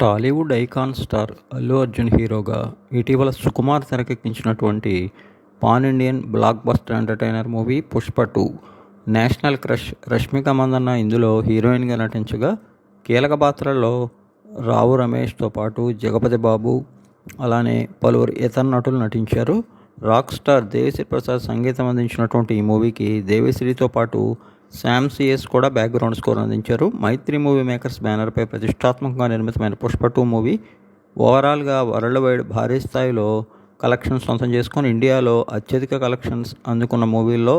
Tollywood icon star Allu Arjun హీరోగా ఇటీవల సుకుమార్ తెరకెక్కించినటువంటి pan Indian blockbuster entertainer movie Pushpa 2. National crush Rashmika Mandanna ఇందులో హీరోయిన్గా నటించగా, కీలక పాత్రల్లో రావు రమేష్తో పాటు జగపతి బాబు, అలానే పలువురు ఇతర నటులు నటించారు. రాక్ స్టార్ దేవిశ్రీ ప్రసాద్ సంగీతం అందించినటువంటి ఈ మూవీకి దేవిశ్రీతో పాటు శామ్ సిఎస్ కూడా బ్యాక్గ్రౌండ్ స్కోర్ అందించారు. మైత్రి మూవీ మేకర్స్ బ్యానర్పై ప్రతిష్టాత్మకంగా నిర్మితమైన పుష్ప 2 మూవీ ఓవరాల్గా వరల్డ్ వైడ్ భారీ స్థాయిలో కలెక్షన్స్ సొంతం చేసుకొని ఇండియాలో అత్యధిక కలెక్షన్స్ అందుకున్న మూవీల్లో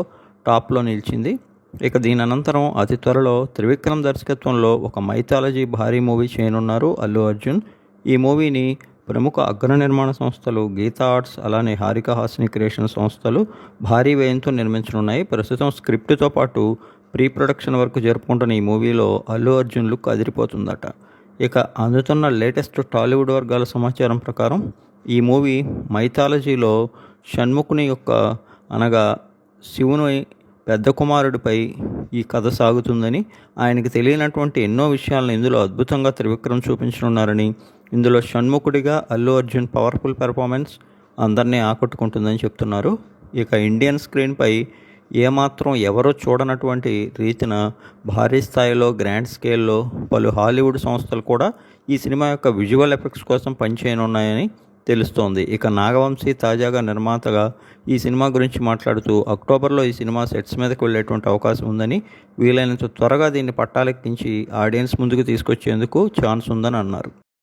టాప్లో నిలిచింది. ఇక దీని అనంతరం అతి త్వరలో త్రివిక్రమ్ దర్శకత్వంలో ఒక మైథాలజీ భారీ మూవీ చేయనున్నారు అల్లు అర్జున్. ఈ మూవీని ప్రముఖ అగ్ర నిర్మాణ సంస్థలు గీతా ఆర్ట్స్, అలానే హారిక హాసిని క్రియేషన్ సంస్థలు భారీ వ్యయంతో నిర్మించనున్నాయి. ప్రస్తుతం స్క్రిప్ట్తో పాటు ప్రీ ప్రొడక్షన్ వర్క్ జరుపుకుంటున్న ఈ మూవీలో అల్లు అర్జున్ లుక్ అదిరిపోతుందట. ఇక అందుతున్న లేటెస్ట్ టాలీవుడ్ వర్గాల సమాచారం ప్రకారం ఈ మూవీ మైథాలజీలో షణ్ముఖుని యొక్క అనగా శివుని పెద్ద కుమారుడిపై ఈ కథ సాగుతుందని, ఆయనకి తెలియనటువంటి ఎన్నో విషయాలను ఇందులో అద్భుతంగా త్రివిక్రమ్ చూపించనున్నారని, ఇందులో షణ్ముఖుడిగా అల్లు అర్జున్ పవర్ఫుల్ పెర్ఫార్మెన్స్ అందరినీ ఆకట్టుకుంటుందని చెప్తున్నారు. ఇక ఇండియన్ స్క్రీన్పై ఏమాత్రం ఎవరో చూడనటువంటి రీతిన భారీ స్థాయిలో గ్రాండ్ స్కేల్లో పలు హాలీవుడ్ సంస్థలు కూడా ఈ సినిమా యొక్క విజువల్ ఎఫెక్ట్స్ కోసం పనిచేయనున్నాయని తెలుస్తోంది. ఇక నాగవంశీ తాజాగా నిర్మాతగా ఈ సినిమా గురించి మాట్లాడుతూ, అక్టోబర్లో ఈ సినిమా సెట్స్ మీదకి వెళ్ళేటువంటి అవకాశం ఉందని, వీలైనంత త్వరగా దీన్ని పట్టాలెక్కించి ఆడియన్స్ ముందుకు తీసుకొచ్చేందుకు ఛాన్స్ ఉందని అన్నారు.